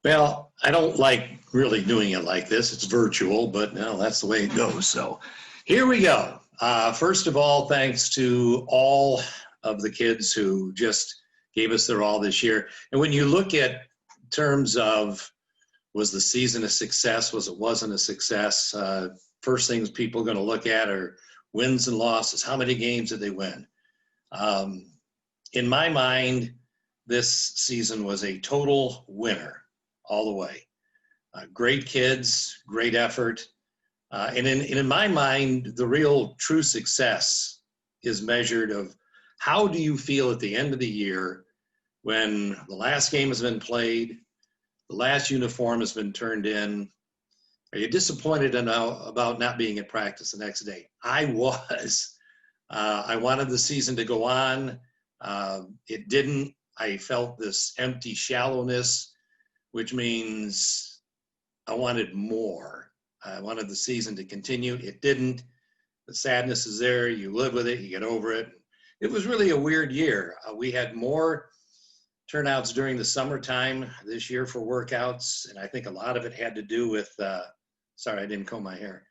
Well, I don't like really doing it like this. It's virtual, but no, that's the way it goes. So here we go. First of all, thanks to all of the kids who just gave us their all this year. And when you look at terms of was the season a success, wasn't a success, first things people are going to look at are wins and losses. How many games did they win? In my mind, this season was a total winner all the way. Great kids, great effort. And in my mind, the real true success is measured of how do you feel at the end of the year when the last game has been played, the last uniform has been turned in. Are you disappointed about not being at practice the next day? I was. I wanted the season to go on. It didn't. I felt this empty shallowness, which means I wanted more. I wanted the season to continue. It didn't. The sadness is there. You live with it. You get over it. It was really a weird year. We had more turnouts during the summertime this year for workouts, and I think a lot of it had to do with, sorry, I didn't comb my hair.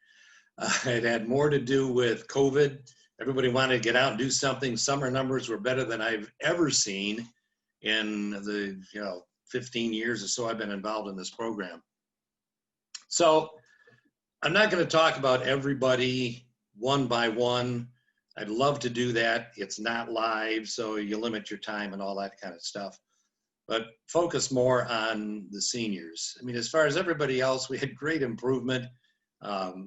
It had more to do with COVID. Everybody wanted to get out and do something. Summer numbers were better than I've ever seen in the 15 years or so I've been involved in this program. So I'm not going to talk about everybody one by one. I'd love to do that. It's not live, so you limit your time and all that kind of stuff. But focus more on the seniors. I mean, as far as everybody else, we had great improvement.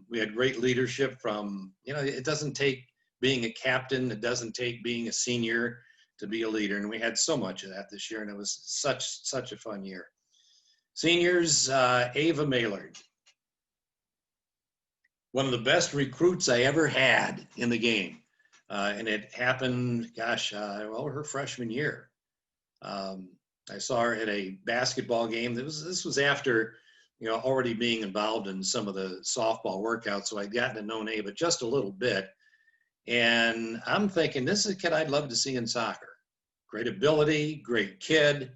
We had great leadership from, it doesn't take being a captain. It doesn't take being a senior to be a leader. And we had so much of that this year, and it was such a fun year. Seniors, Ava Maylard. One of the best recruits I ever had in the game. And it happened, her freshman year. I saw her at a basketball game. This was after, already being involved in some of the softball workouts. So I'd gotten to know Ava just a little bit. And I'm thinking, this is a kid I'd love to see in soccer. Great ability, great kid,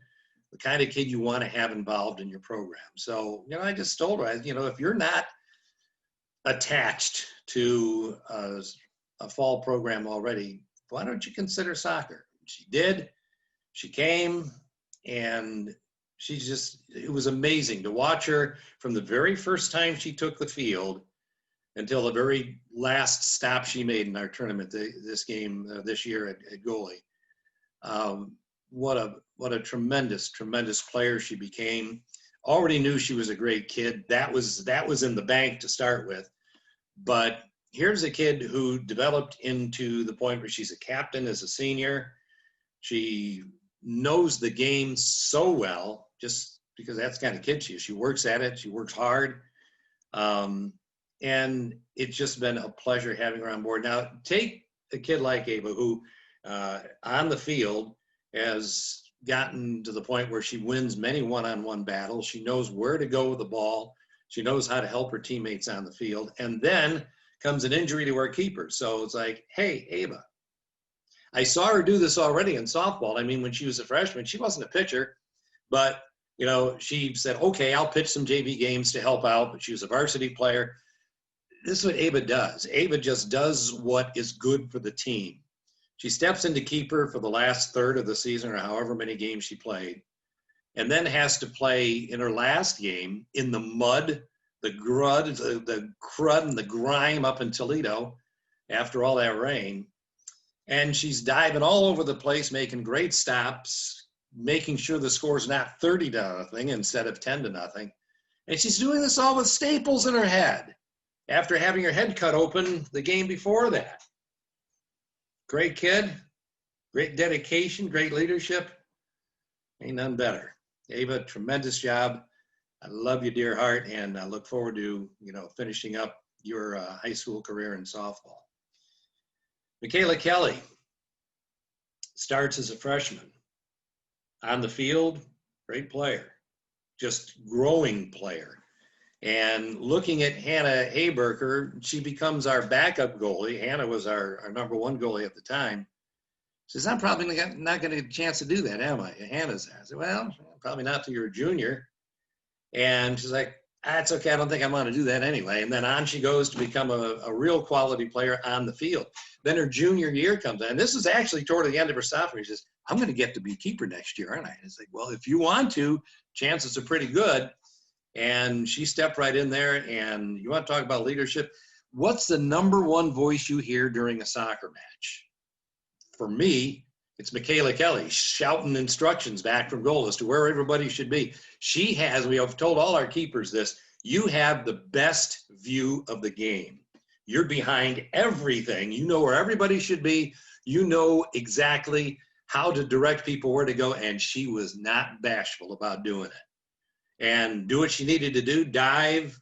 the kind of kid you want to have involved in your program. So, I just told her, if you're not attached to a fall program already, why don't you consider soccer? She did. She came, and it was amazing to watch her from the very first time she took the field until the very last stop she made in our tournament this year at goalie. What a tremendous player she became. Already knew she was a great kid. That was in the bank to start with. But here's a kid who developed into the point where she's a captain as a senior. She knows the game so well, just because that's the kind of kid she is. She works at it. She works hard. And it's just been a pleasure having her on board. Now, take a kid like Ava, who on the field has gotten to the point where she wins many one-on-one battles. She knows where to go with the ball. She knows how to help her teammates on the field. And then comes an injury to our keeper. So it's like, hey, Ava, I saw her do this already in softball. I mean, when she was a freshman, she wasn't a pitcher, but, she said, okay, I'll pitch some JV games to help out, but she was a varsity player. This is what Ava does. Ava just does what is good for the team. She steps into keeper for the last third of the season or however many games she played, and then has to play in her last game in the mud, the crud and the grime up in Toledo after all that rain. And she's diving all over the place, making great stops, making sure the score's not 30-0 instead of 10-0. And she's doing this all with staples in her head after having her head cut open the game before that. Great kid, great dedication, great leadership. Ain't none better. Ava, tremendous job. I love you, dear heart, and I look forward to, finishing up your high school career in softball. Michaela Kelly starts as a freshman. On the field, great player, just growing player. And looking at Hannah Haberker, she becomes our backup goalie. Hannah was our number one goalie at the time. She says, I'm probably not going to get a chance to do that, am I? Hannah says, well, probably not till you're a junior. And she's like, that's okay. I don't think I'm going to do that anyway. And then on she goes to become a real quality player on the field. Then her junior year comes in. And this is actually toward the end of her sophomore year. She says, I'm going to get to be keeper next year, aren't I? And it's like, well, if you want to, chances are pretty good. And she stepped right in there. And you want to talk about leadership? What's the number one voice you hear during a soccer match? For me, it's Michaela Kelly shouting instructions back from goal as to where everybody should be. She has, we have told all our keepers this, you have the best view of the game. You're behind everything. You know where everybody should be. You know exactly how to direct people where to go. And she was not bashful about doing it. And do what she needed to do, dive,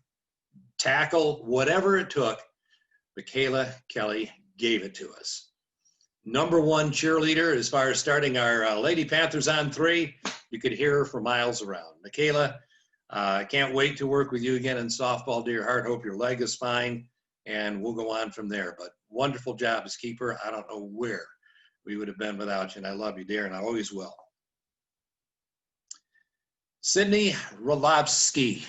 tackle, whatever it took. Michaela Kelly gave it to us. Number one cheerleader as far as starting our Lady Panthers on 3. You could hear her for miles around. Michaela, I can't wait to work with you again in softball, dear heart. Hope your leg is fine, and we'll go on from there. But wonderful job as keeper. I don't know where we would have been without you, and I love you, dear, and I always will. Sydney Rolobsky.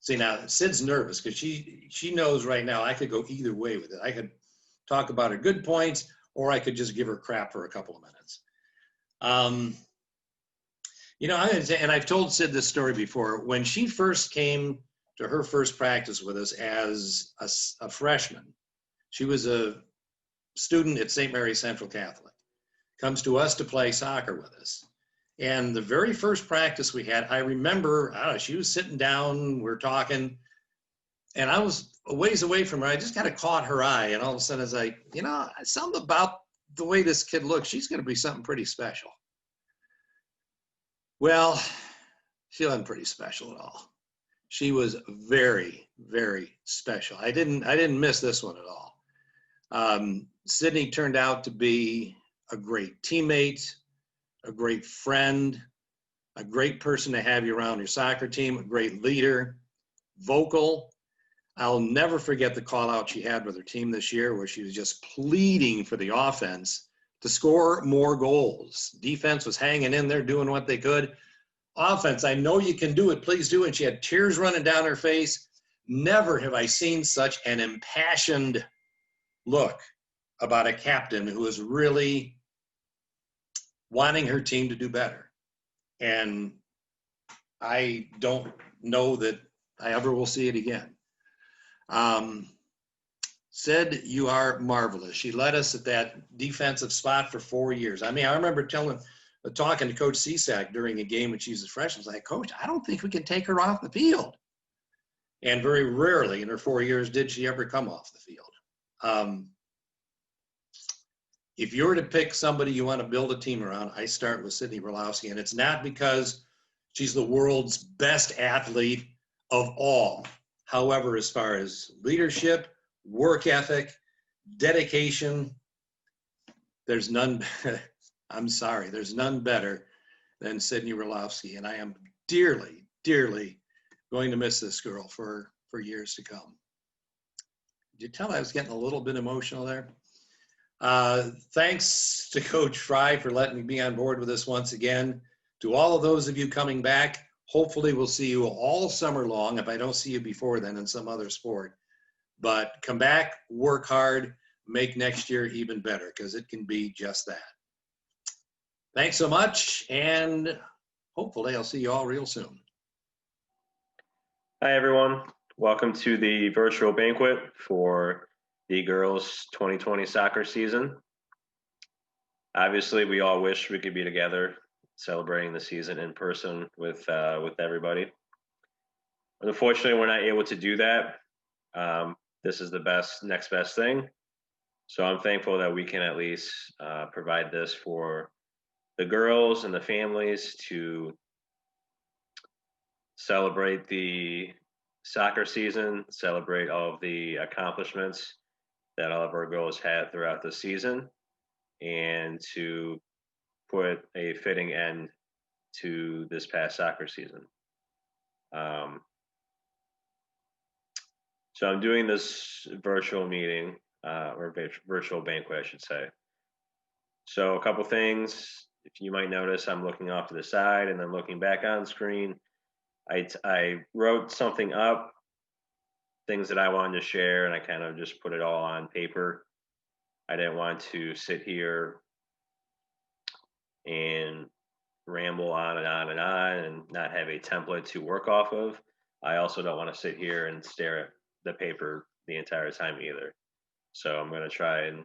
See, now, Sid's nervous because she knows right now I could go either way with it. I could talk about her good points, or I could just give her crap for a couple of minutes. You know, I'm going to say, and I've told Sid this story before, when she first came to her first practice with us as a freshman, she was a student at St. Mary's Central Catholic, comes to us to play soccer with us. And the very first practice we had, I remember, I don't know, she was sitting down, we're talking, and I was a ways away from her. I just kind of caught her eye, and all of a sudden I was like, you know, something about the way this kid looks, she's going to be something pretty special. Well, she wasn't pretty special at all. She was very, very special. I didn't miss this one at all. Sydney turned out to be a great teammate, a great friend, a great person to have you around your soccer team, a great leader, vocal. I'll never forget the call out she had with her team this year where she was just pleading for the offense to score more goals. Defense was hanging in there doing what they could. Offense, I know you can do it, please do. And she had tears running down her face. Never have I seen such an impassioned look about a captain who is really wanting her team to do better. And I don't know that I ever will see it again. Said you are marvelous. She led us at that defensive spot for 4 years. I mean, I remember talking to Coach Cisak during a game when she was a freshman. I was like, Coach, I don't think we can take her off the field. And very rarely in her 4 years did she ever come off the field. If you were to pick somebody you want to build a team around, I start with Sydney Rolowski. And it's not because she's the world's best athlete of all. However, as far as leadership, work ethic, dedication, there's none, I'm sorry, there's none better than Sydney Rolowski. And I am dearly, dearly going to miss this girl for years to come. Did you tell I was getting a little bit emotional there? Thanks to Coach Fry for letting me be on board with this once again. To all of those of you coming back, hopefully we'll see you all summer long, if I don't see you before then in some other sport. But come back, work hard, make next year even better, because it can be just that. Thanks so much, and hopefully I'll see you all real soon. Hi, everyone. Welcome to the virtual banquet for the girls' 2020 soccer season. Obviously, we all wish we could be together celebrating the season in person with everybody. Unfortunately, we're not able to do that. This is the next best thing. So I'm thankful that we can at least provide this for the girls and the families to celebrate the soccer season, celebrate all of the accomplishments that all of our girls had throughout the season, and to put a fitting end to this past soccer season. So I'm doing this virtual meeting, or virtual banquet, I should say. So a couple things, if you might notice, I'm looking off to the side and then looking back on screen. I wrote something up, things that I wanted to share, and I kind of just put it all on paper. I didn't want to sit here and ramble on and on and on and not have a template to work off of. I also don't want to sit here and stare at the paper the entire time either. So I'm going to try and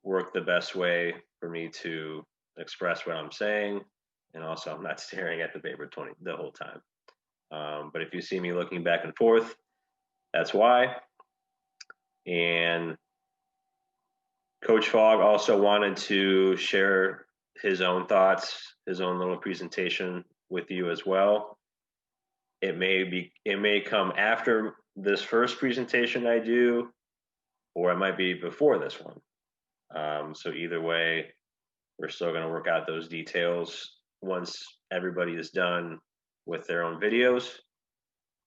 work the best way for me to express what I'm saying. And also, I'm not staring at the paper the whole time. But if you see me looking back and forth, that's why. And Coach Fogg also wanted to share his own thoughts, his own little presentation with you as well. It may come after this first presentation I do, or it might be before this one. So either way, we're still going to work out those details once everybody is done with their own videos.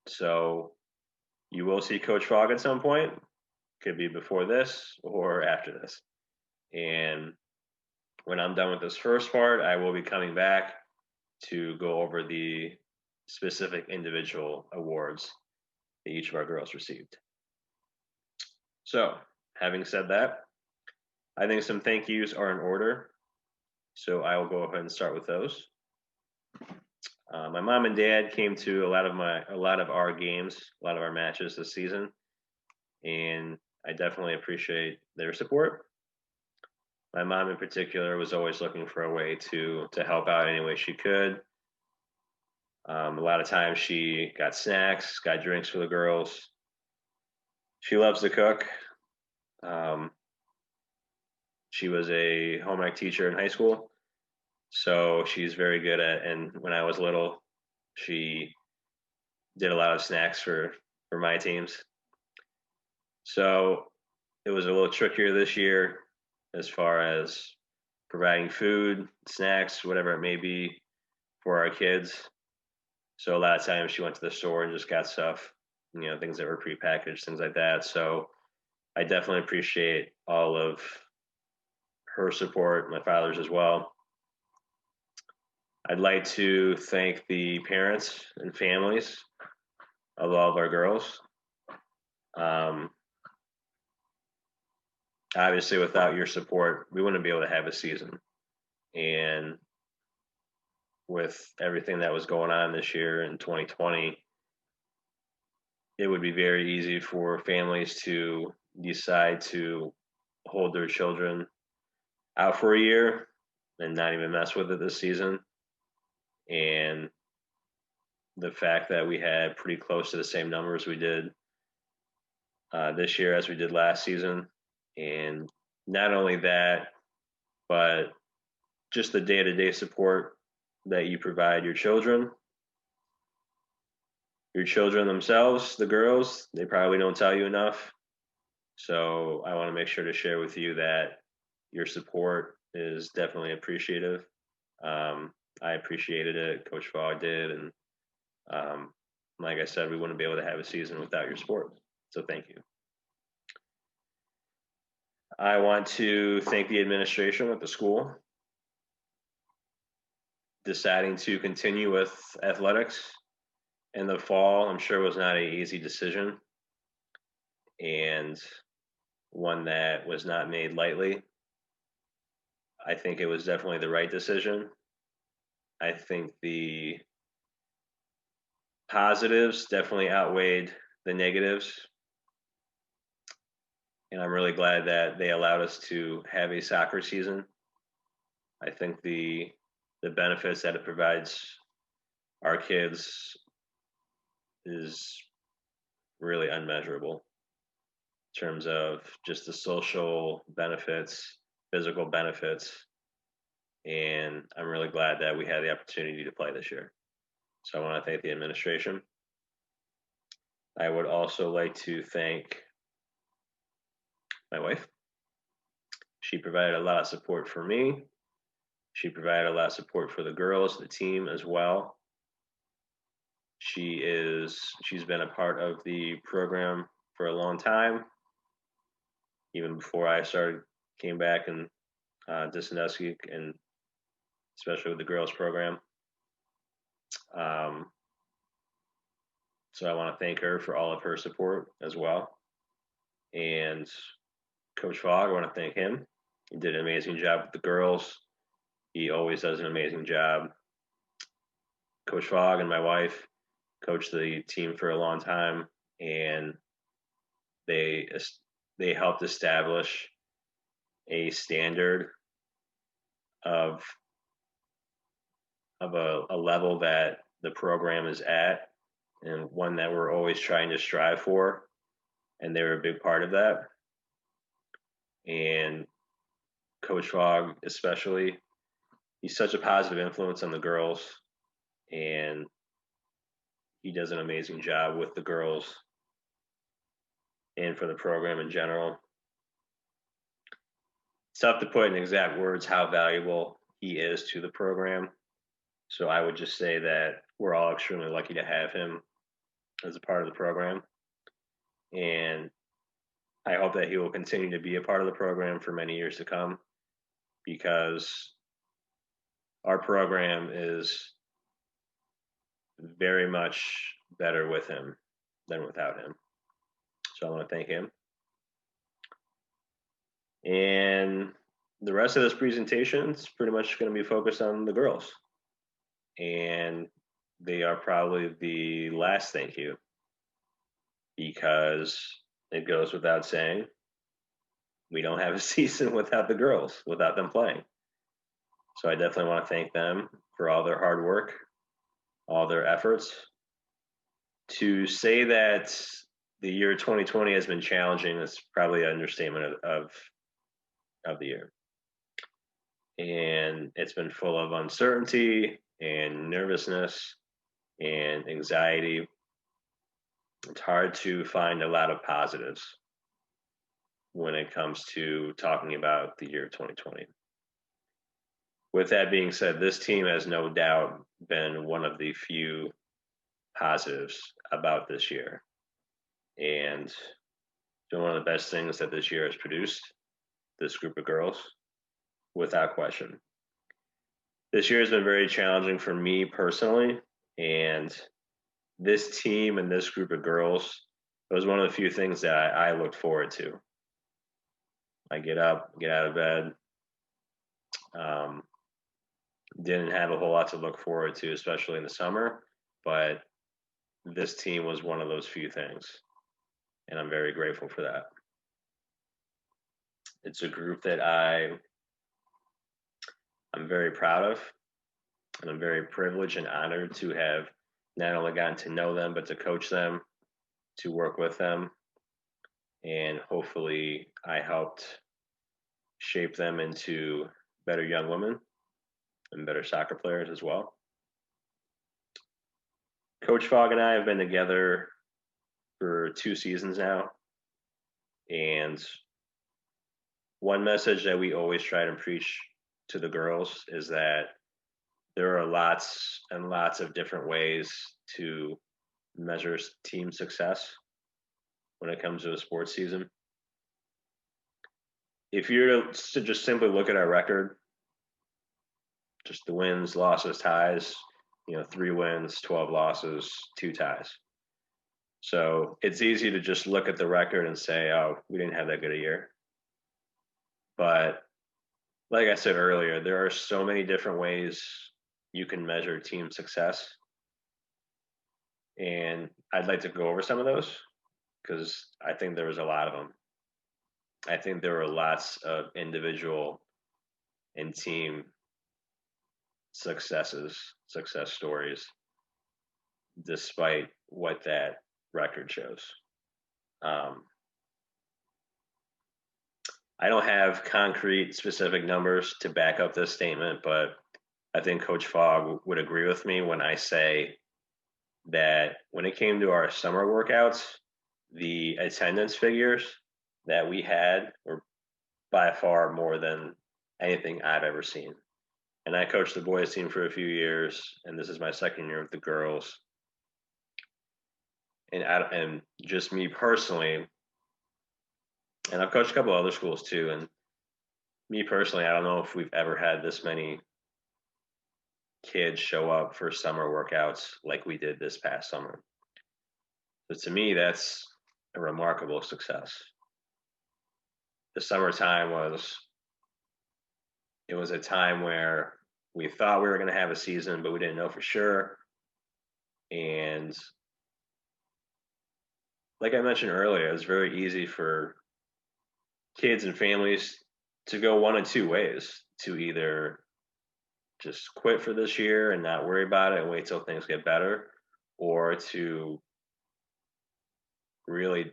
So you will see Coach Fogg at some point. Could be before this or after this. And when I'm done with this first part, I will be coming back to go over the specific individual awards that each of our girls received. So, having said that, I think some thank yous are in order. So I will go ahead and start with those. My mom and dad came to a lot of our games, a lot of our matches this season, and I definitely appreciate their support. My mom in particular was always looking for a way to help out any way she could. A lot of times she got snacks, got drinks for the girls. She loves to cook. She was a home ec teacher in high school, so she's very good at, and when I was little, she did a lot of snacks for my teams. So it was a little trickier this year as far as providing food, snacks, whatever it may be for our kids. So a lot of times she went to the store and just got stuff, things that were prepackaged, things like that. So I definitely appreciate all of her support, my father's as well. I'd like to thank the parents and families of all of our girls. Obviously, without your support, we wouldn't be able to have a season. And with everything that was going on this year in 2020, it would be very easy for families to decide to hold their children out for a year and not even mess with it this season. And the fact that we had pretty close to the same numbers we did this year as we did last season. And not only that, but just the day-to-day support that you provide your children. Your children themselves, the girls, they probably don't tell you enough. So I want to make sure to share with you that your support is definitely appreciative. I appreciated it. Coach Fogg did. And like I said, we wouldn't be able to have a season without your support. So thank you. I want to thank the administration at the school. Deciding to continue with athletics in the fall, I'm sure was not an easy decision, and one that was not made lightly. I think it was definitely the right decision. I think the positives definitely outweighed the negatives. And I'm really glad that they allowed us to have a soccer season. I think the benefits that it provides our kids is really unmeasurable in terms of just the social benefits, physical benefits. And I'm really glad that we had the opportunity to play this year. So I want to thank the administration. I would also like to thank my wife. She provided a lot of support for me. She provided a lot of support for the girls, the team as well. She's been a part of the program for a long time, even before I came back and to Sandusky, and especially with the girls program. So I want to thank her for all of her support as well. And Coach Fogg, I want to thank him. He did an amazing job with the girls. He always does an amazing job. Coach Fogg and my wife coached the team for a long time, and they helped establish a standard of a level that the program is at, and one that we're always trying to strive for. And they were a big part of that. And Coach Fogg, especially, he's such a positive influence on the girls, and he does an amazing job with the girls and for the program in general. It's tough to put in exact words how valuable he is to the program. So I would just say that we're all extremely lucky to have him as a part of the program. And I hope that he will continue to be a part of the program for many years to come, because our program is very much better with him than without him. So I want to thank him. And the rest of this presentation is pretty much going to be focused on the girls. And they are probably the last thank you, because it goes without saying, we don't have a season without the girls, without them playing. So I definitely want to thank them for all their hard work, all their efforts. To say that the year 2020 has been challenging is probably an understatement of the year. And it's been full of uncertainty and nervousness and anxiety. It's hard to find a lot of positives when it comes to talking about the year 2020. With that being said, this team has no doubt been one of the few positives about this year. And it's been one of the best things that this year has produced, this group of girls, without question. This year has been very challenging for me personally, and this team and this group of girls, it was one of the few things that I looked forward to. I get up, get out of bed, didn't have a whole lot to look forward to, especially in the summer, but this team was one of those few things, and I'm very grateful for that. It's a group that I'm very proud of, and I'm very privileged and honored to have not only gotten to know them, but to coach them, to work with them, and hopefully I helped shape them into better young women and better soccer players as well. Coach Fogg and I have been together for 2 seasons now, and one message that we always try to preach to the girls is that there are lots and lots of different ways to measure team success when it comes to a sports season. If you're to just simply look at our record, just the wins, losses, ties, 3 wins, 12 losses, 2 ties. So it's easy to just look at the record and say, oh, we didn't have that good a year. But like I said earlier, there are so many different ways you can measure team success. And I'd like to go over some of those, because I think there was a lot of them. I think there were lots of individual and team success stories, despite what that record shows. I don't have concrete, specific numbers to back up this statement, but I think Coach Fogg would agree with me when I say that when it came to our summer workouts, the attendance figures that we had were by far more than anything I've ever seen. And I coached the boys team for a few years, and this is my second year with the girls. And just me personally, and I've coached a couple other schools too, and me personally, I don't know if we've ever had this many kids show up for summer workouts like we did this past summer. So to me, that's a remarkable success. The summertime was a time where we thought we were going to have a season, but we didn't know for sure. And like I mentioned earlier, it was very easy for kids and families to go one of two ways: to either just quit for this year and not worry about it and wait till things get better, or to really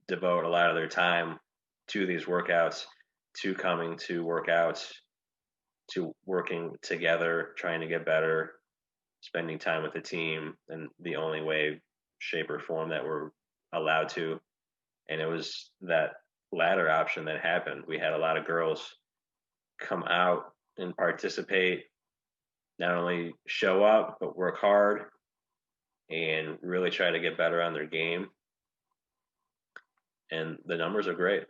devote a lot of their time to these workouts, to coming to workouts, to working together, trying to get better, spending time with the team in the only way, shape, or form that we're allowed to. And it was that latter option that happened. We had a lot of girls come out and participate, not only show up, but work hard and really try to get better on their game. And the numbers are great.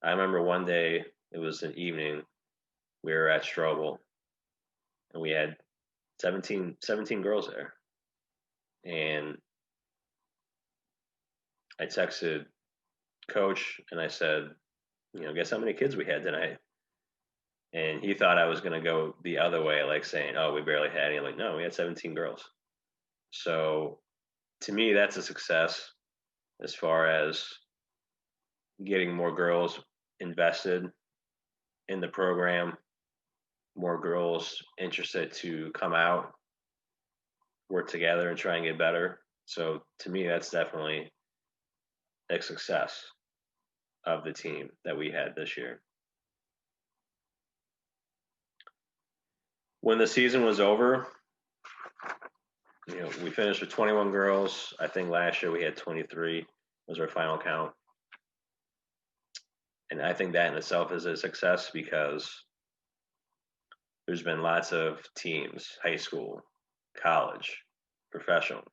I remember one day, it was an evening, we were at Strobel, and we had 17 girls there. And I texted coach and I said, guess how many kids we had tonight? And he thought I was going to go the other way, like saying, oh, we barely had any. I'm like, no, we had 17 girls. So to me, that's a success as far as getting more girls invested in the program, more girls interested to come out, work together, and try and get better. So to me, that's definitely a success of the team that we had this year. When the season was over, we finished with 21 girls. I think last year we had 23 was our final count. And I think that in itself is a success because there's been lots of teams, high school, college, professional,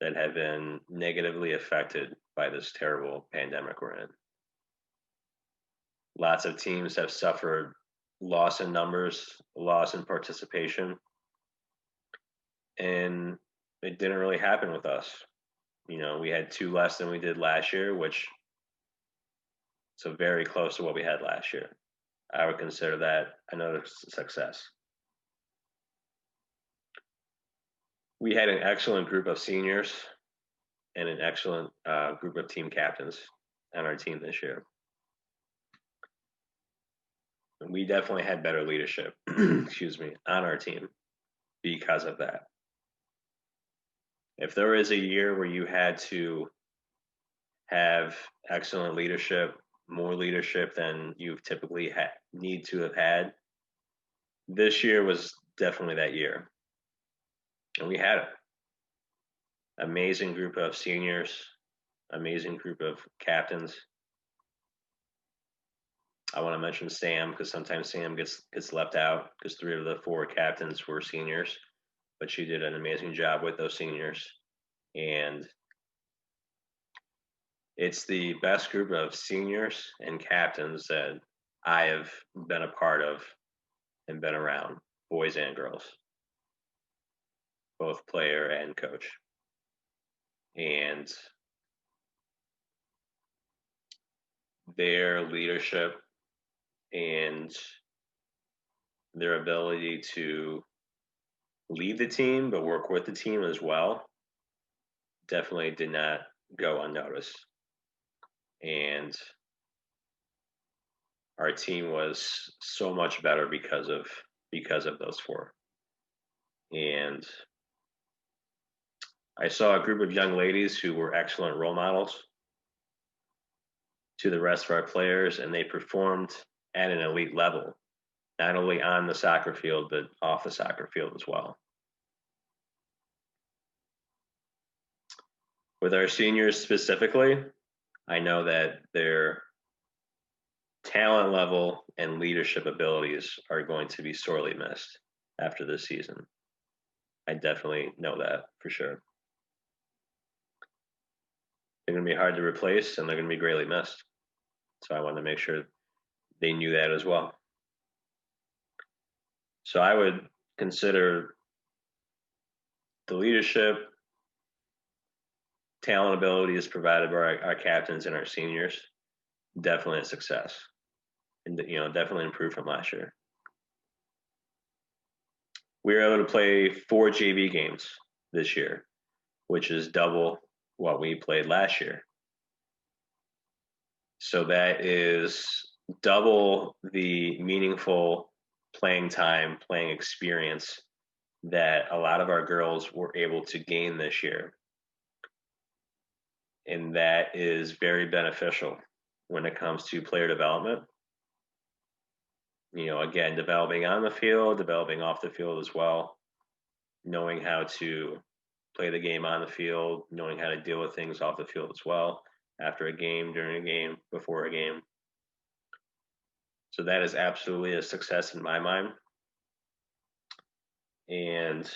that have been negatively affected by this terrible pandemic we're in. Lots of teams have suffered loss in numbers, loss in participation, and it didn't really happen with us. We had 2 less than we did last year, which so very close to what we had last year. I would consider that another success. We had an excellent group of seniors and an excellent group of team captains on our team this year. And we definitely had better leadership, excuse me, on our team because of that. If there is a year where you had to have excellent leadership, more leadership than you've typically need to have had, this year was definitely that year. And we had it. Amazing group of seniors, amazing group of captains. I want to mention Sam because sometimes Sam gets left out because 3 of the 4 captains were seniors, but she did an amazing job with those seniors. And it's the best group of seniors and captains that I have been a part of and been around, boys and girls, both player and coach. And their leadership and their ability to lead the team but work with the team as well definitely did not go unnoticed. And our team was so much better because of those 4. And I saw a group of young ladies who were excellent role models to the rest of our players, and they performed at an elite level, not only on the soccer field, but off the soccer field as well. With our seniors specifically, I know that their talent level and leadership abilities are going to be sorely missed after this season. I definitely know that for sure. They're going to be hard to replace, and they're going to be greatly missed. So I wanted to make sure they knew that as well. So I would consider the leadership, talent, abilities provided by our captains and our seniors, definitely a success, and definitely improved from last year. We were able to play 4 JV games this year, which is double what we played last year. So that is double the meaningful playing time, playing experience that a lot of our girls were able to gain this year. And that is very beneficial when it comes to player development. Again, developing on the field, developing off the field as well, knowing how to play the game on the field, knowing how to deal with things off the field as well, after a game, during a game, before a game. So that is absolutely a success in my mind. And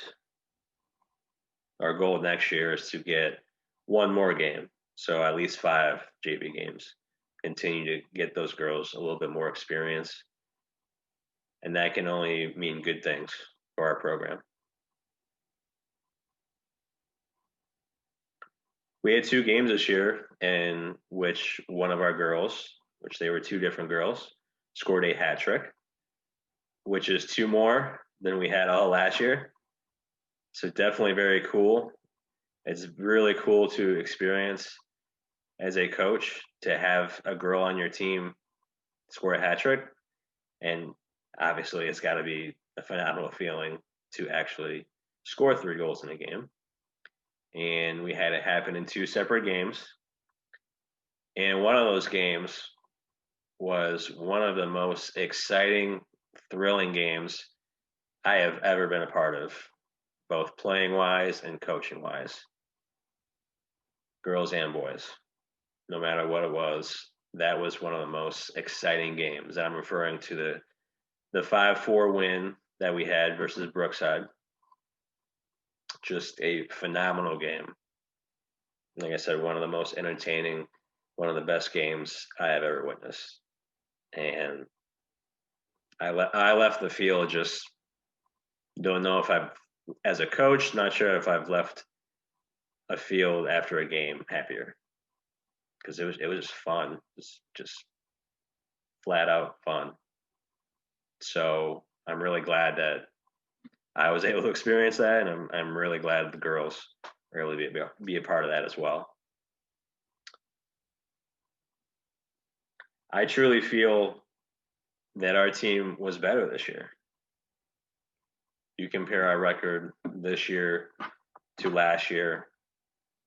our goal next year is to get one more game. So at least 5 JV games. Continue to get those girls a little bit more experience. And that can only mean good things for our program. We had 2 games this year in which one of our girls, which they were 2 different girls, scored a hat trick, which is 2 more than we had all last year. So definitely very cool. It's really cool to experience as a coach to have a girl on your team score a hat trick. And obviously it's got to be a phenomenal feeling to actually score 3 goals in a game. And we had it happen in 2 separate games. And one of those games was one of the most exciting, thrilling games I have ever been a part of, both playing-wise and coaching-wise. Girls and boys, no matter what it was, that was one of the most exciting games. I'm referring to the 5-4 win that we had versus Brookside. Just a phenomenal game. Like I said, one of the most entertaining, one of the best games I have ever witnessed. And I left the field just don't know if I've, as a coach, not sure if I've left a field after a game happier, because it was just fun. It's just flat out fun. So I'm really glad that I was able to experience that, and I'm really glad the girls are able to be a part of that as well. I truly feel that our team was better this year. You compare our record this year to last year,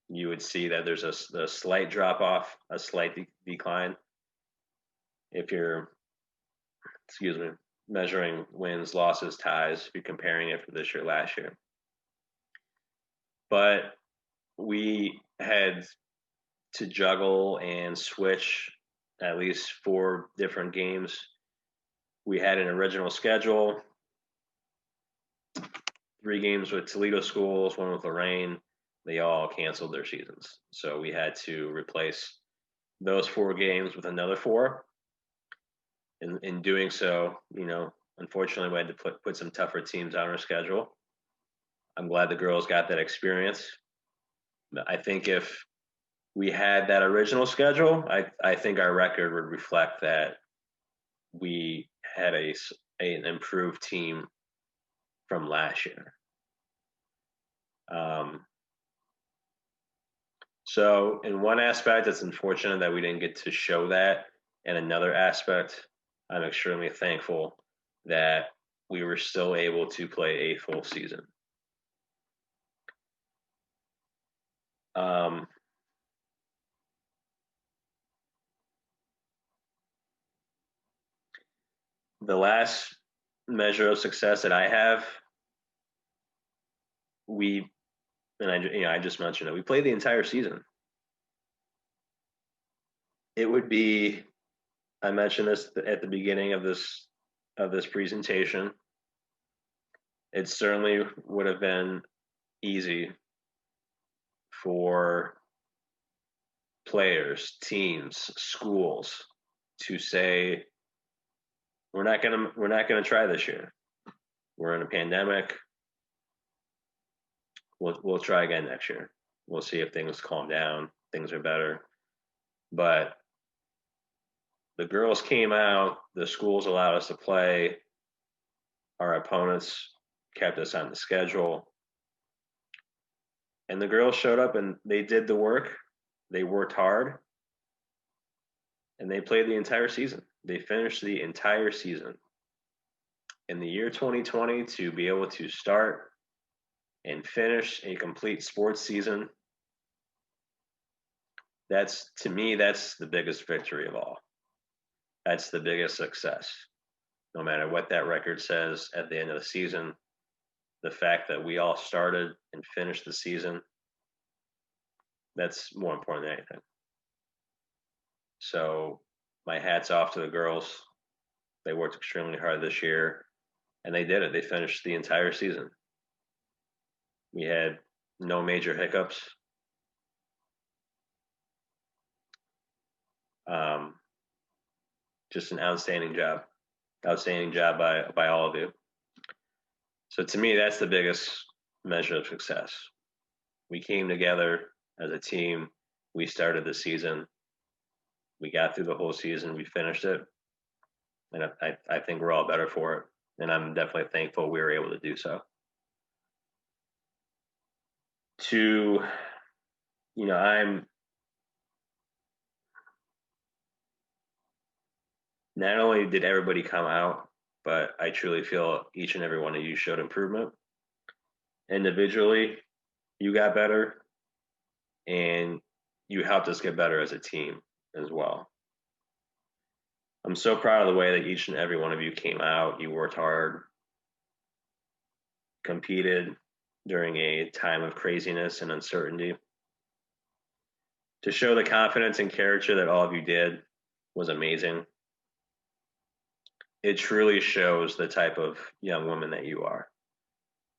you would see that there's a slight drop off, a slight decline. If you're, measuring wins, losses, ties, if you're comparing it for this year, last year. But we had to juggle and switch at least 4 different games. We had an original schedule, 3 games with Toledo schools, 1 with Lorraine. They all canceled their seasons. So we had to replace those 4 games with another 4. In doing so, unfortunately, we had to put some tougher teams on our schedule. I'm glad the girls got that experience. I think if we had that original schedule, I think our record would reflect that we had an improved team from last year. So in one aspect, it's unfortunate that we didn't get to show that. In another aspect, I'm extremely thankful that we were still able to play a full season. The last measure of success that I have, I just mentioned it, we played the entire season. It would be, I mentioned this at the beginning of this presentation, it certainly would have been easy for players, teams, schools to say, we're not gonna try this year. We're in a pandemic. We'll try again next year. We'll see if things calm down, things are better. But the girls came out, the schools allowed us to play, our opponents kept us on the schedule. And the girls showed up and they did the work. They worked hard. And they played the entire season. They finished the entire season. In the year 2020, to be able to start and finish a complete sports season, to me, that's the biggest victory of all. That's the biggest success. No matter what that record says at the end of the season, the fact that we all started and finished the season, that's more important than anything. So my hat's off to the girls. They worked extremely hard this year, and they did it. They finished the entire season. We had no major hiccups. Just an outstanding job by all of you. So to me, that's the biggest measure of success. We came together as a team. We started the season. We got through the whole season. We finished it. And I think we're all better for it. And I'm definitely thankful we were able to do so. I'm not only did everybody come out, but I truly feel each and every one of you showed improvement. Individually, you got better, and you helped us get better as a team as well. I'm so proud of the way that each and every one of you came out. You worked hard, competed during a time of craziness and uncertainty. To show the confidence and character that all of you did was amazing. It truly shows the type of young woman that you are.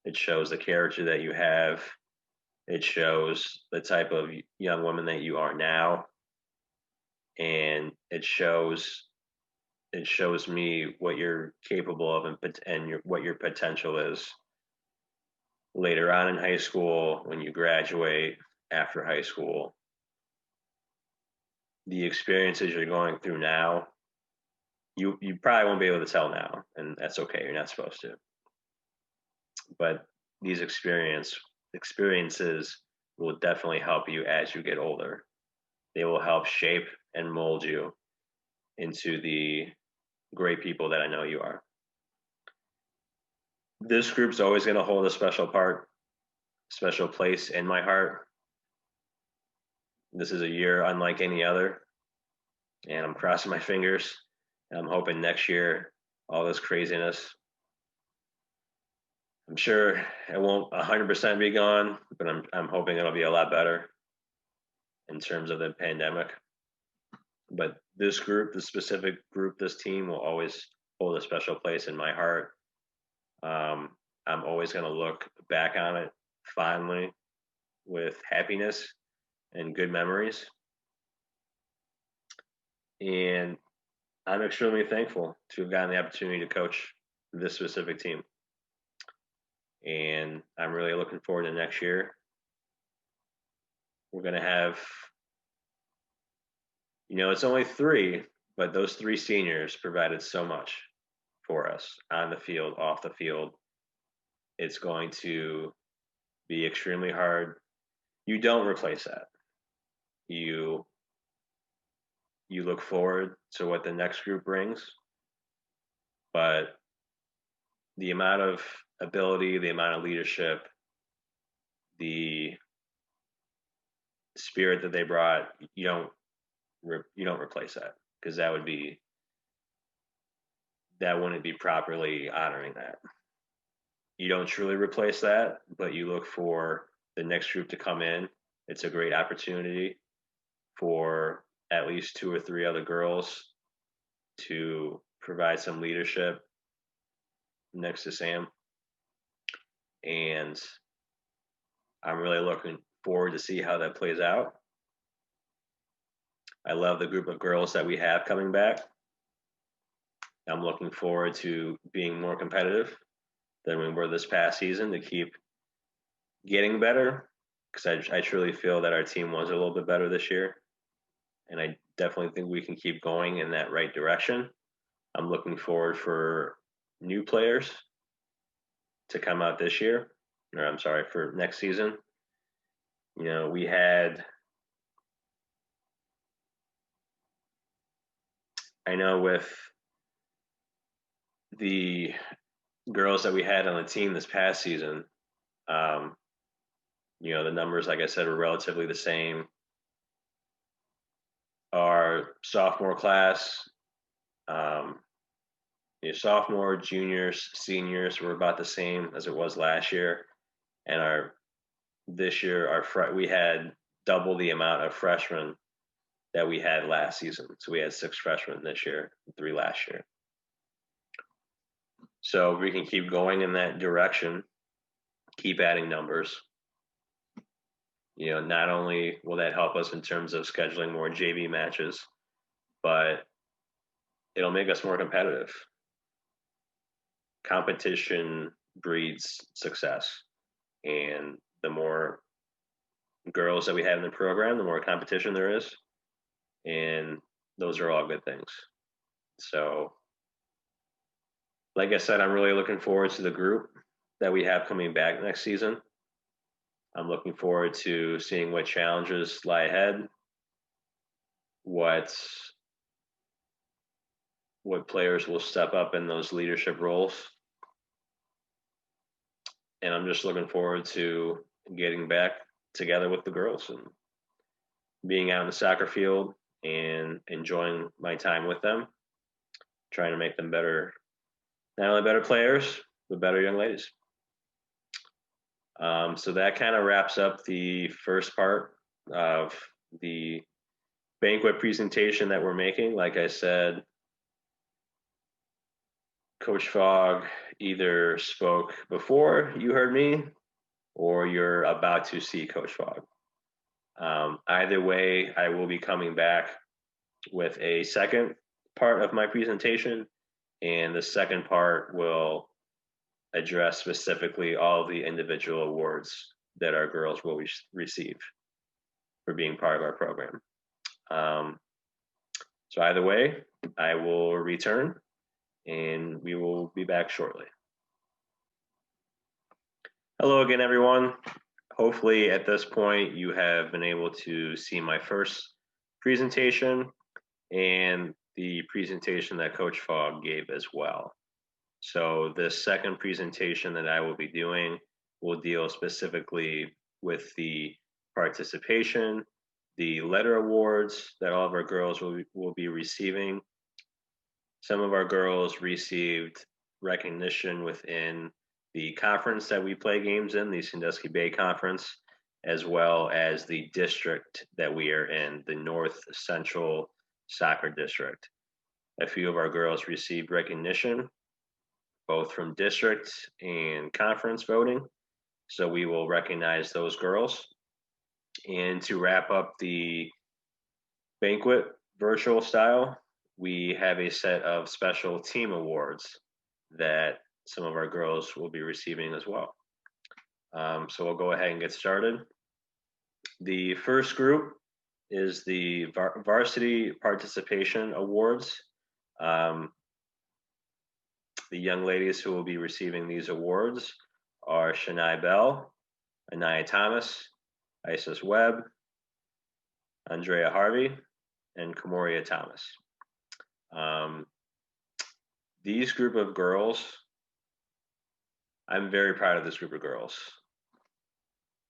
It shows the character that you have. It shows the type of young woman that you are now. And it shows me what you're capable of and what your potential is later on in high school, when you graduate, after high school. The experiences you're going through now, you probably won't be able to tell now, and that's okay. You're not supposed to. But these experiences will definitely help you as you get older. They will help shape and mold you into the great people that I know you are. This group's always going to hold a special place in my heart. This is a year unlike any other, and I'm crossing my fingers. And I'm hoping next year, all this craziness, I'm sure it won't 100% be gone, but I'm hoping it'll be a lot better in terms of the pandemic. But this group, this specific group, this team will always hold a special place in my heart. I'm always going to look back on it fondly with happiness and good memories. And I'm extremely thankful to have gotten the opportunity to coach this specific team. And I'm really looking forward to next year. We're going to have, it's only 3, but those 3 seniors provided so much for us on the field, off the field. It's going to be extremely hard. You don't replace that. You look forward to what the next group brings, but the amount of ability, the amount of leadership, the spirit that they brought, you don't replace that, because that wouldn't be properly honoring that. You don't truly replace that, but you look for the next group to come in. It's a great opportunity for at least 2 or 3 other girls to provide some leadership next to Sam. And I'm really looking forward to see how that plays out. I love the group of girls that we have coming back. I'm looking forward to being more competitive than we were this past season to keep getting better, because I truly feel that our team was a little bit better this year, and I definitely think we can keep going in that right direction. I'm looking forward for new players to come out this year, or I'm sorry, for next season. You know, we had, I know with the girls that we had on the team this past season, you know, the numbers, like I said, were relatively the same. Our sophomore class, you know, sophomore, juniors, seniors were about the same as it was last year, and this year we had double the amount of freshmen that we had last season. So we had 6 freshmen this year, 3 last year. So we can keep going in that direction, keep adding numbers. You know, not only will that help us in terms of scheduling more JV matches, but it'll make us more competitive. Competition breeds success. And the more girls that we have in the program, the more competition there is. And those are all good things. So, like I said, I'm really looking forward to the group that we have coming back next season. I'm looking forward to seeing what challenges lie ahead, what players will step up in those leadership roles. And I'm just looking forward to getting back together with the girls and being out in the soccer field and enjoying my time with them, trying to make them better, not only better players, but better young ladies. So that kind of wraps up the first part of the banquet presentation that we're making. Like I said, Coach Fogg either spoke before you heard me or you're about to see Coach Fogg. Either way, I will be coming back with a second part of my presentation, and the second part will address specifically all the individual awards that our girls will receive for being part of our program. So either way, I will return and we will be back shortly. Hello again, everyone. Hopefully at this point you have been able to see my first presentation and the presentation that Coach Fogg gave as well. So this second presentation that I will be doing will deal specifically with the participation, the letter awards that all of our girls will be receiving. Some of our girls received recognition within the conference that we play games in, the Sandusky Bay Conference, as well as the district that we are in, the North Central Soccer District. A few of our girls received recognition, both from district and conference voting. So we will recognize those girls. And to wrap up the banquet virtual style, we have a set of special team awards that some of our girls will be receiving as well. So we'll go ahead and get started. The first group is the Varsity Participation Awards. The young ladies who will be receiving these awards are Shania Bell, Anaya Thomas, Isis Webb, Andrea Harvey, and Kamoria Thomas. These group of girls, I'm very proud of this group of girls.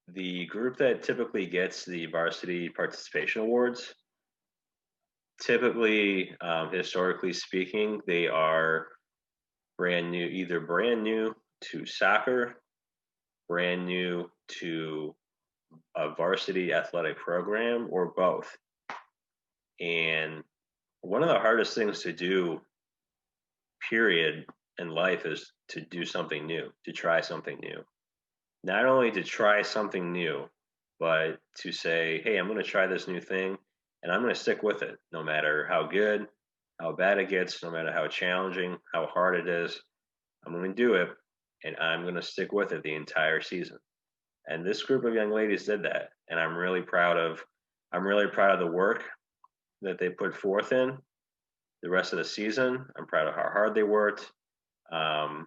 The group that typically gets the Varsity Participation Awards, typically, historically speaking, they are brand new, either brand new to soccer, brand new to a varsity athletic program, or both. And one of the hardest things to do, period, in life is to do something new, to try something new. Not only to try something new, but to say, hey, I'm going to try this new thing and I'm going to stick with it, no matter how good, how bad it gets, no matter how challenging, how hard it is. I'm going to do it and I'm going to stick with it the entire season. And this group of young ladies did that, and I'm really proud of the work that they put forth in the rest of the season. I'm proud of how hard they worked. I'm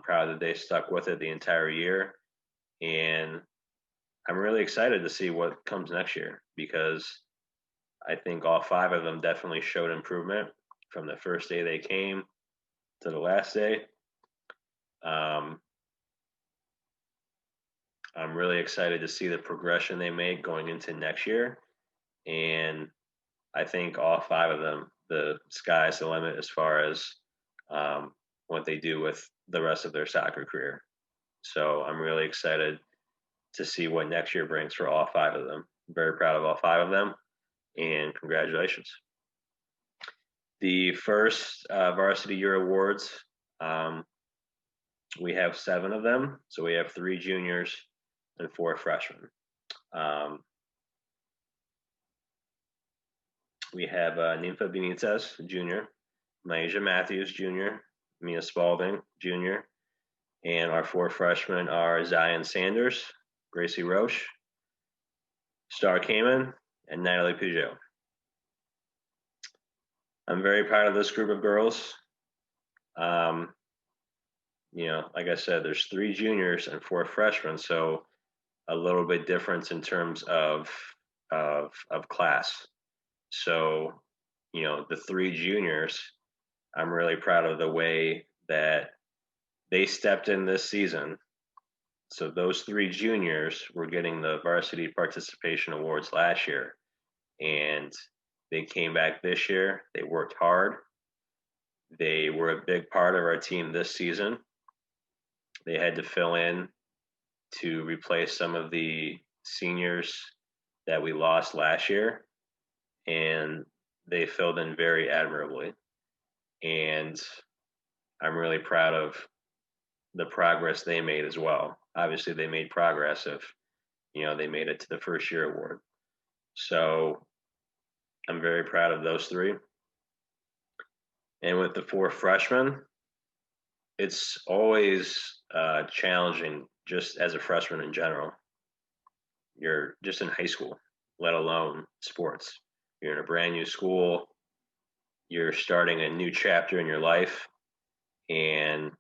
proud that they stuck with it the entire year, and I'm really excited to see what comes next year, because I think all 5 of them definitely showed improvement from the first day they came to the last day. I'm really excited to see the progression they make going into next year, and I think all 5 of them, the sky's the limit as far as what they do with the rest of their soccer career. So I'm really excited to see what next year brings for all 5 of them. I'm very proud of all 5 of them, and congratulations. The first Varsity Year Awards, we have 7 of them. So we have 3 juniors and 4 freshmen. We have Ninfa Benitez, Jr., Maisha Matthews, Jr., Mia Spalding, Jr., and our 4 freshmen are Zion Sanders, Gracie Roche, Star Kamen, and Natalie Peugeot. I'm very proud of this group of girls. Like I said, there's 3 juniors and 4 freshmen, so a little bit difference in terms of class. So, the 3 juniors, I'm really proud of the way that they stepped in this season. So those 3 juniors were getting the Varsity Participation Awards last year, and they came back this year. They worked hard. They were a big part of our team this season. They had to fill in to replace some of the seniors that we lost last year, and they filled in very admirably. And I'm really proud of the progress they made as well. Obviously, they made progress if, they made it to the first year award. So I'm very proud of those 3. And with the 4 freshmen, it's always challenging just as a freshman in general. You're just in high school, let alone sports. You're in a brand new school. You're starting a new chapter in your life, and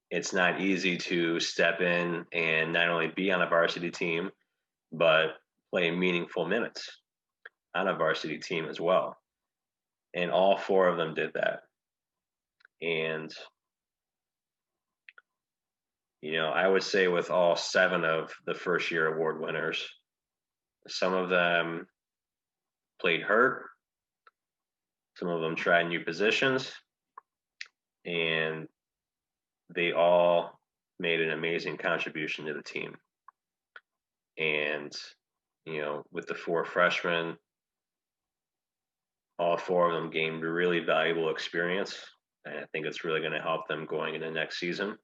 it's not easy to step in and not only be on a varsity team, but play meaningful minutes on a varsity team as well. And all 4 of them did that. And, I would say with all 7 of the first year award winners, some of them played hurt, some of them tried new positions, and they all made an amazing contribution to the team. And, with the 4 freshmen, all 4 of them gained a really valuable experience. And I think it's really going to help them going into next season.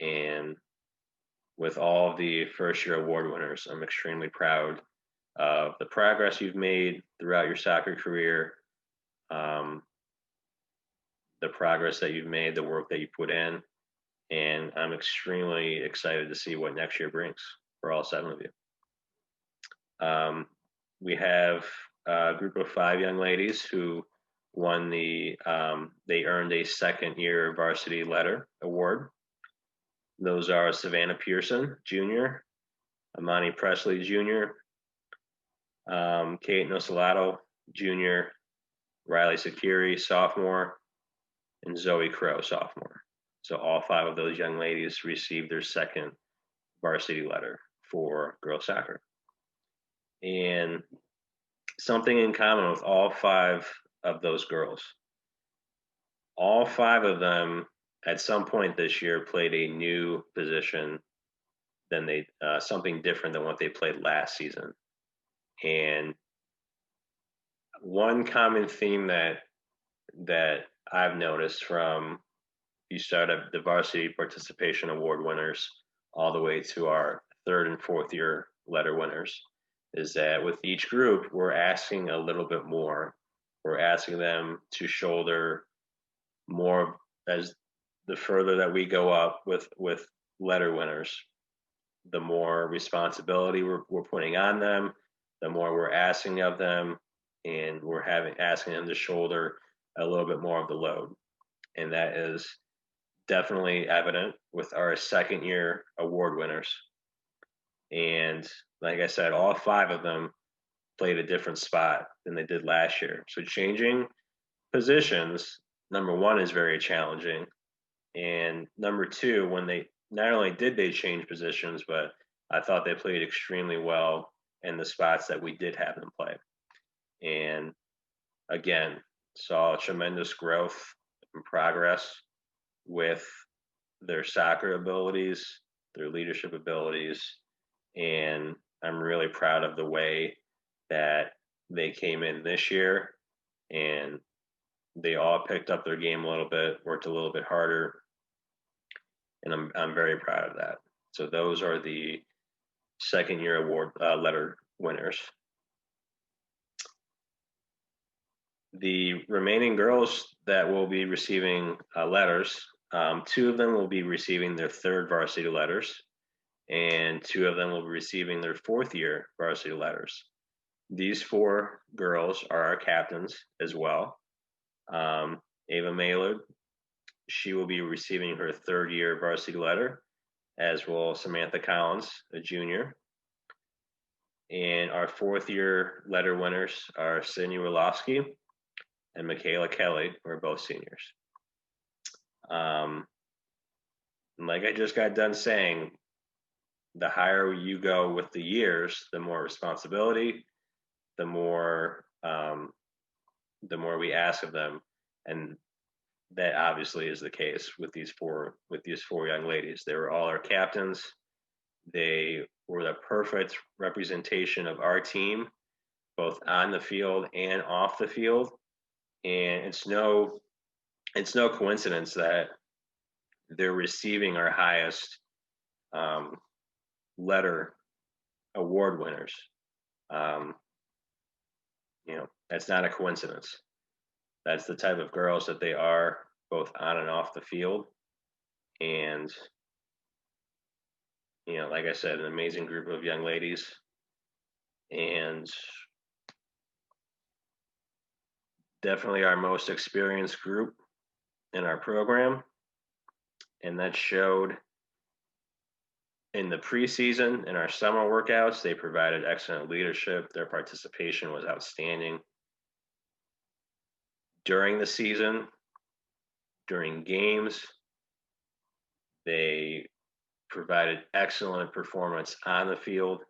And with all the first year award winners, I'm extremely proud of the progress you've made throughout your soccer career, the progress that you've made, the work that you put in. And I'm extremely excited to see what next year brings for all 7 of you. We have a group of 5 young ladies who won they earned a second year varsity letter award. Those are Savannah Pearson, Jr., Amani Presley, Jr., Kate Nosalato, Jr., Riley Sakiri, sophomore, and Zoe Crow, sophomore. So all 5 of those young ladies received their second varsity letter for girls soccer. And something in common with all 5 of those girls, all 5 of them at some point this year played a new position than something different than what they played last season. And one common theme that I've noticed from you start at the Varsity Participation Award winners all the way to our 3rd and 4th year letter winners is that with each group, we're asking a little bit more. We're asking them to shoulder more as the further that we go up with letter winners, the more responsibility we're putting on them, the more we're asking of them, and we're asking them to shoulder a little bit more of the load. And that is definitely evident with our second year award winners. And like I said, all 5 of them played a different spot than they did last year. So changing positions, number one, is very challenging. And number two, when they not only did they change positions, but I thought they played extremely well in the spots that we did have them play. And again, saw tremendous growth and progress with their soccer abilities, their leadership abilities, and I'm really proud of the way that they came in this year, and they all picked up their game a little bit, worked a little bit harder, and I'm very proud of that. So those are the second year award letter winners. The remaining girls that will be receiving letters, 2 of them will be receiving their 3rd varsity letters, and 2 of them will be receiving their 4th year varsity letters. These 4 girls are our captains as well. Ava Maylard, she will be receiving her 3rd year varsity letter, as will Samantha Collins, a junior. And our 4th year letter winners are Sydney Rulofsky and Michaela Kelly, who are both seniors. Like I just got done saying, the higher you go with the years, the more responsibility, the more we ask of them, and that obviously is the case with these 4 young ladies. They were all our captains. They were the perfect representation of our team, both on the field and off the field. And it's no coincidence that they're receiving our highest letter award winners. That's not a coincidence. That's the type of girls that they are, both on and off the field. And, like I said, an amazing group of young ladies. And definitely our most experienced group in our program. And that showed in the preseason, in our summer workouts. They provided excellent leadership. Their participation was outstanding. During the season, during games, they provided excellent performance on the field,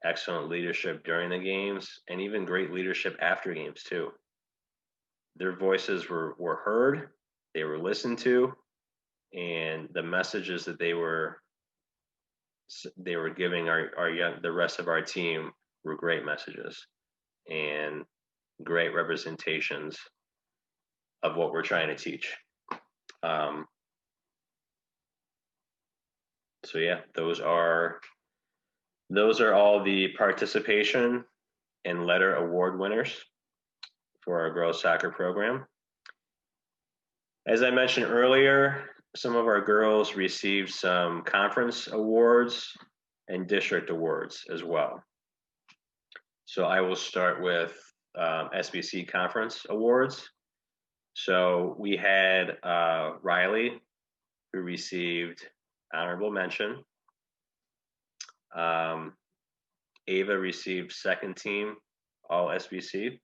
excellent leadership during the games, and even great leadership after games too. Their voices were heard, they were listened to, and the messages that they were giving the rest of our team were great messages and great representations of what we're trying to teach. So yeah, those are all the participation and letter award winners for our girls soccer program. As I mentioned earlier, some of our girls received some conference awards and district awards as well. So I will start with SBC Conference Awards. So we had Riley, who received honorable mention. Ava received second team all SBC,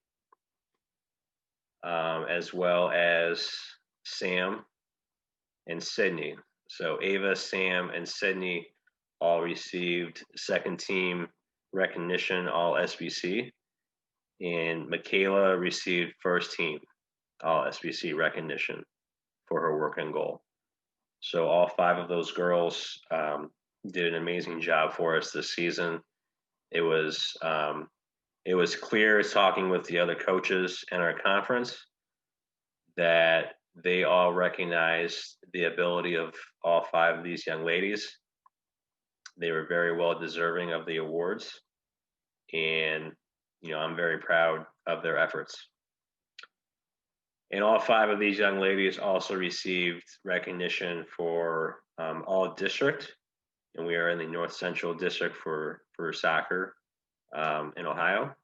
as well as Sam and Sydney. So Ava, Sam, and Sydney all received second team recognition all SBC, and Michaela received first team all SBC recognition for her work and goal. So all 5 of those girls did an amazing job for us this season. It was clear talking with the other coaches in our conference that they all recognized the ability of all 5 of these young ladies. They were very well deserving of the awards, and I'm very proud of their efforts. And all 5 of these young ladies also received recognition for all district, and we are in the North Central District for soccer in Ohio.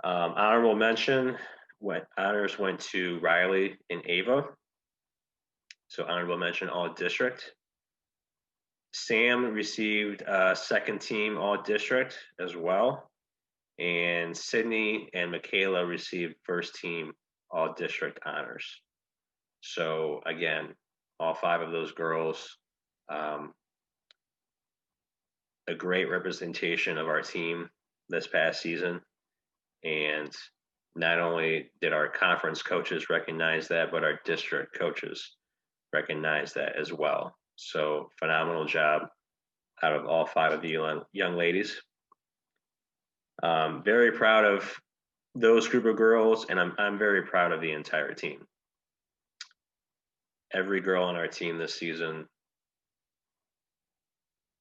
Honorable mention, honors went to Riley and Ava. So honorable mention, all district. Sam received second team all district as well. And Sydney and Michaela received first team all district honors. So again, all 5 of those girls, a great representation of our team this past season. And not only did our conference coaches recognize that, but our district coaches recognize that as well. So phenomenal job out of all 5 of the young ladies. Very proud of those group of girls, and I'm very proud of the entire team. Every girl on our team this season,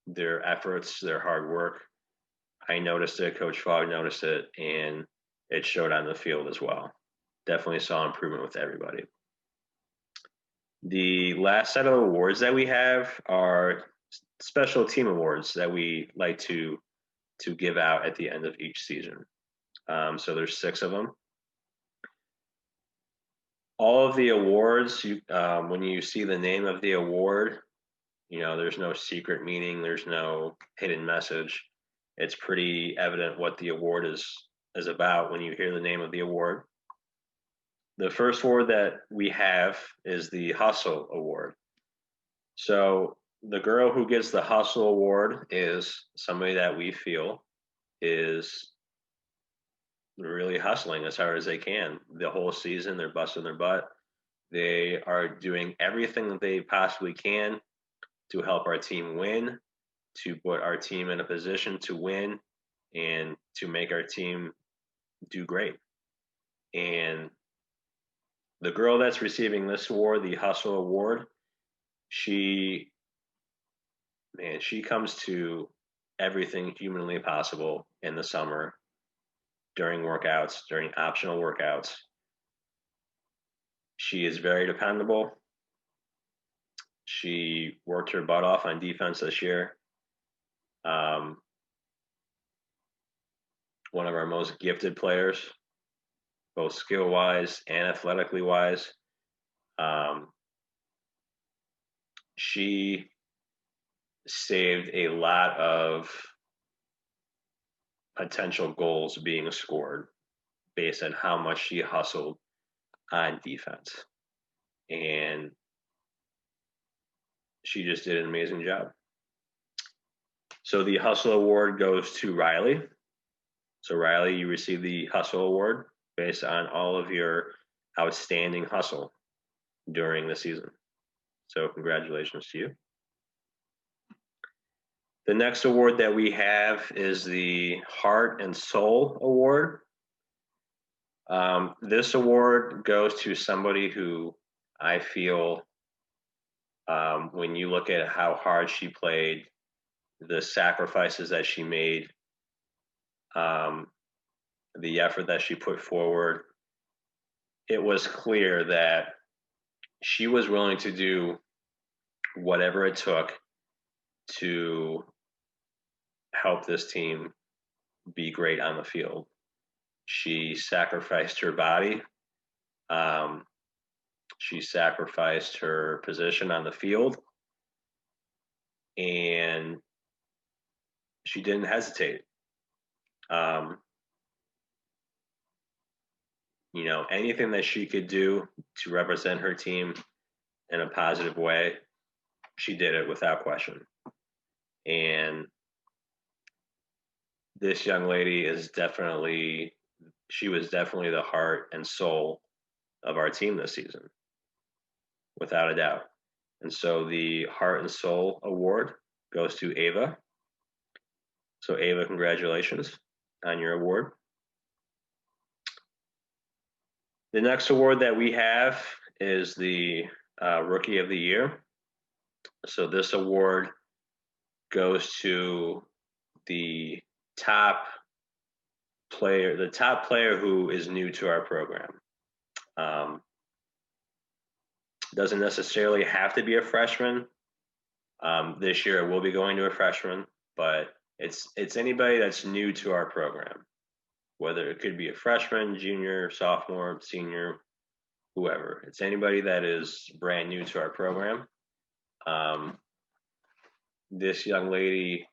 their efforts, their hard work, I noticed it, Coach Fogg noticed it, and it showed on the field as well. Definitely saw improvement with everybody. The last set of awards that we have are special team awards that we like to give out at the end of each season. So there's 6 of them. All of the awards, when you see the name of the award, there's no secret meaning, there's no hidden message. It's pretty evident what the award is about when you hear the name of the award. The first award that we have is the Hustle Award. So the girl who gets the Hustle Award is somebody that we feel is really hustling as hard as they can. The whole season, they're busting their butt. They are doing everything that they possibly can to help our team win, to put our team in a position to win, and to make our team do great. And the girl that's receiving this award, the Hustle Award, she comes to everything humanly possible in the summer, during workouts, during optional workouts. She is very dependable. She worked her butt off on defense this year. One of our most gifted players, both skill-wise and athletically wise. She saved a lot of potential goals being scored based on how much she hustled on defense. And she just did an amazing job. So the Hustle Award goes to Riley. So Riley, you received the Hustle Award based on all of your outstanding hustle during the season. So congratulations to you. The next award that we have is the Heart and Soul Award. This award goes to somebody who I feel, when you look at how hard she played, the sacrifices that she made, the effort that she put forward, it was clear that she was willing to do whatever it took to help this team be great on the field. She sacrificed her body. She sacrificed her position on the field, and she didn't hesitate. Anything that she could do to represent her team in a positive way, she did it without question. And this young lady was definitely the heart and soul of our team this season, without a doubt. And so the Heart and Soul Award goes to Ava. So Ava, congratulations on your award. The next award that we have is the Rookie of the Year. So this award goes to the top player who is new to our program. Doesn't necessarily have to be a freshman. This year it will be going to a freshman, but it's anybody that's new to our program, whether it could be a freshman, junior, sophomore, senior, whoever. It's anybody that is brand new to our program. This young lady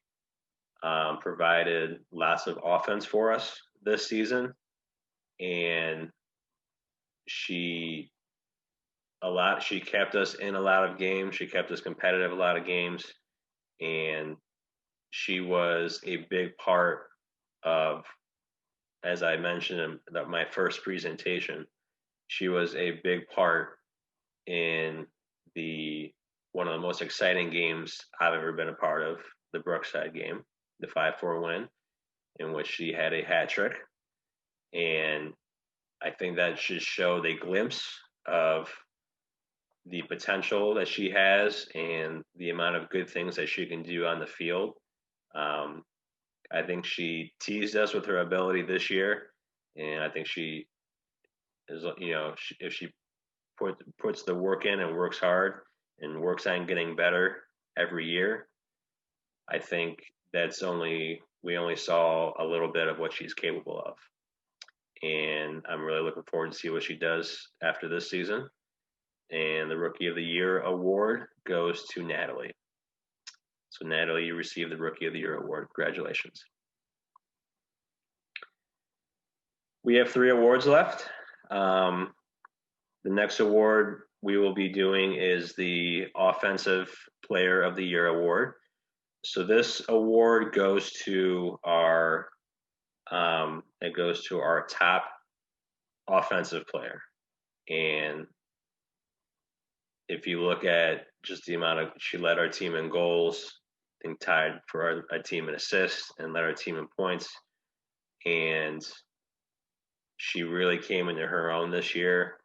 provided lots of offense for us this season, and she kept us in a lot of games. She kept us competitive a lot of games, and she was a big part of, as I mentioned in my first presentation, she was a big part in one of the most exciting games I've ever been a part of, the Brookside game, the 5-4 win, in which she had a hat trick. And I think that should show the glimpse of the potential that she has and the amount of good things that she can do on the field. I think she teased us with her ability this year, and I think she is, if she puts the work in and works hard and works on getting better every year, I think we only saw a little bit of what she's capable of. And I'm really looking forward to see what she does after this season. And the Rookie of the Year award goes to Natalie. So Natalie, you received the Rookie of the Year award. Congratulations. We have 3 awards left. The next award we will be doing is the Offensive Player of the Year award. So this award goes to our top offensive player. And if you look at just the amount she led our team in goals, I think tied for our team in assists, and led our team in points. And she really came into her own this year.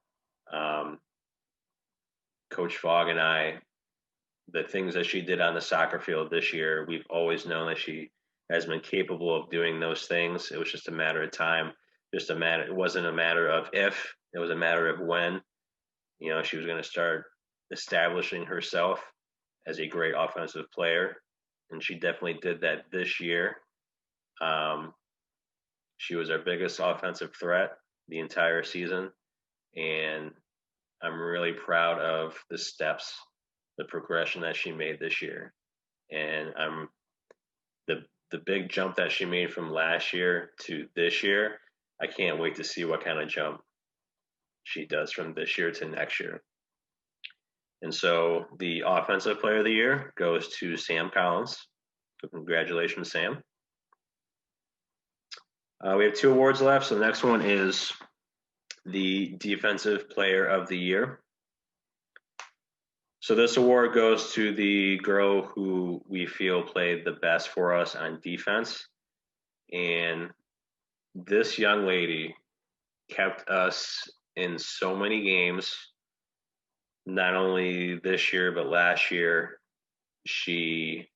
Coach Fogg and I, the things that she did on the soccer field this year, we've always known that she has been capable of doing those things. It was just a matter of time. It wasn't a matter of if, it was a matter of when. She was going to start establishing herself as a great offensive player, and she definitely did that this year. She was our biggest offensive threat the entire season, and I'm really proud of the steps, the progression that she made this year. And the big jump that she made from last year to this year, I can't wait to see what kind of jump she does from this year to next year. And so the Offensive Player of the Year goes to Sam Collins. So congratulations, Sam. We have 2 awards left. So the next one is the Defensive Player of the Year. So this award goes to the girl who we feel played the best for us on defense. And this young lady kept us in so many games, not only this year, but last year. She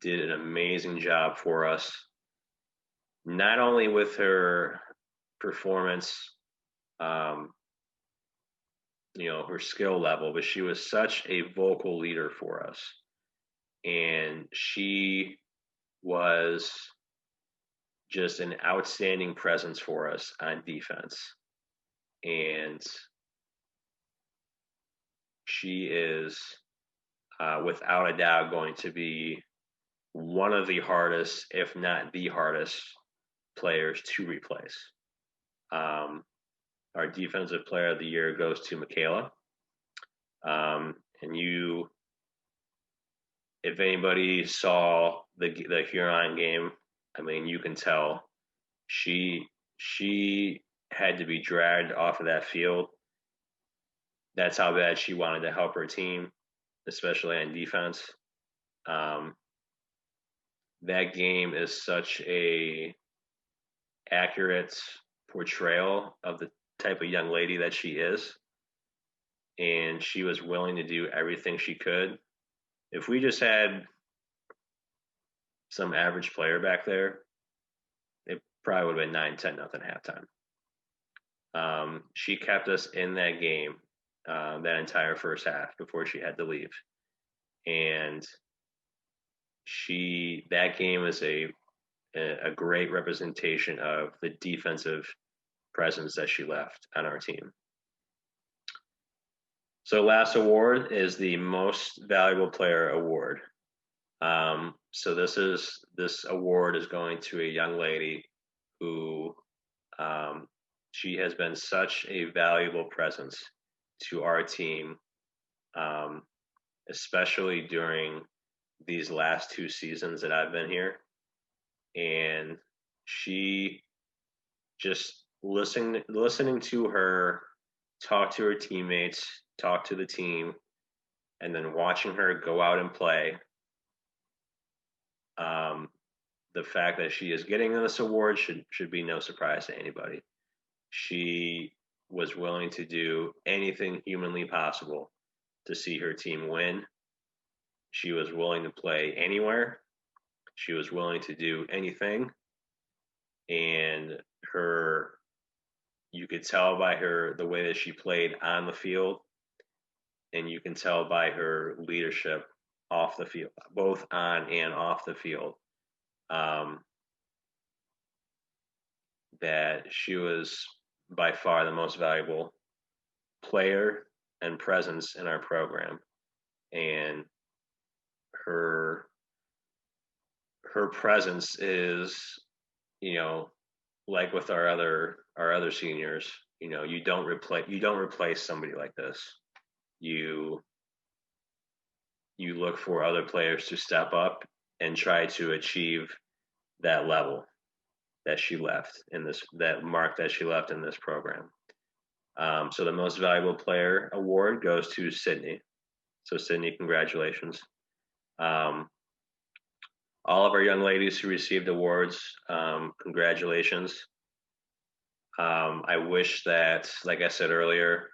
did an amazing job for us, not only with her performance, her skill level, but she was such a vocal leader for us. And she was just an outstanding presence for us on defense. And she is, without a doubt, going to be one of the hardest, if not the hardest, players to replace. Our Defensive Player of the Year goes to Michaela. And if anybody saw the Huron game, I mean, you can tell she had to be dragged off of that field. That's how bad she wanted to help her team, especially on defense. That game is such a accurate portrayal of the type of young lady that she is. And she was willing to do everything she could. If we just had some average player back there, it probably would have been 9-10 nothing halftime. She kept us in that game that entire first half before she had to leave. And that game is a great representation of the defensive presence that she left on our team. So last award is the Most Valuable Player Award. So this award is going to a young lady who she has been such a valuable presence to our team, especially during these last 2 seasons that I've been here. And she just listening to her talk to her teammates, talk to the team, and then watching her go out and play. The fact that she is getting this award should be no surprise to anybody. She was willing to do anything humanly possible to see her team win. She was willing to play anywhere. She was willing to do anything. And you could tell by the way that she played on the field, and you can tell by her leadership off the field, both on and off the field, that she was by far the most valuable player and presence in our program. And her presence is, like with our other seniors, you don't replace somebody like this. You look for other players to step up and try to achieve that level that she left that mark that she left in this program. So the Most Valuable Player Award goes to Sydney. So Sydney, congratulations. All of our young ladies who received awards, congratulations. I wish that, like I said earlier,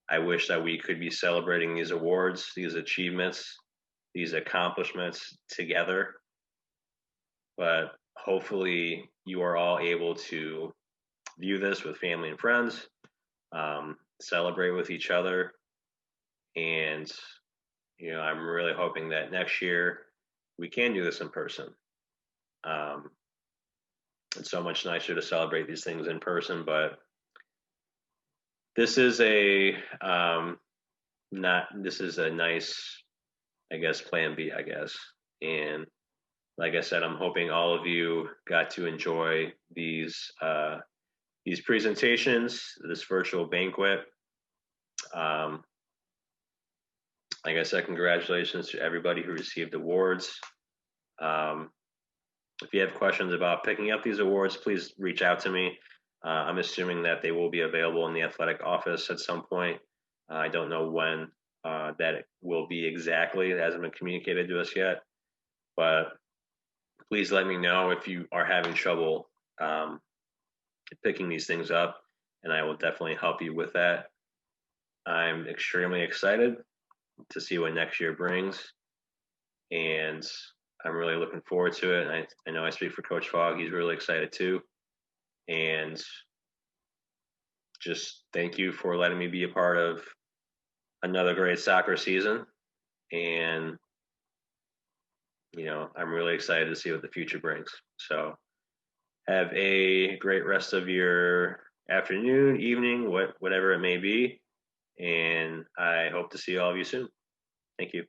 I wish that we could be celebrating these awards, these achievements, these accomplishments together. But hopefully you are all able to view this with family and friends, celebrate with each other. And, I'm really hoping that next year we can do this in person. It's so much nicer to celebrate these things in person, but this is a nice, I guess, plan B, I guess. And like I said, I'm hoping all of you got to enjoy these presentations, this virtual banquet. Like I said, congratulations to everybody who received awards. If you have questions about picking up these awards, please reach out to me. I'm assuming that they will be available in the athletic office at some point. I don't know when that will be exactly. It hasn't been communicated to us yet. But please let me know if you are having trouble picking these things up, and I will definitely help you with that. I'm extremely excited to see what next year brings, and I'm really looking forward to it. And I know I speak for Coach Fogg. He's really excited too. And just thank you for letting me be a part of another great soccer season. And, I'm really excited to see what the future brings. So have a great rest of your afternoon, evening, whatever it may be. And I hope to see all of you soon. Thank you.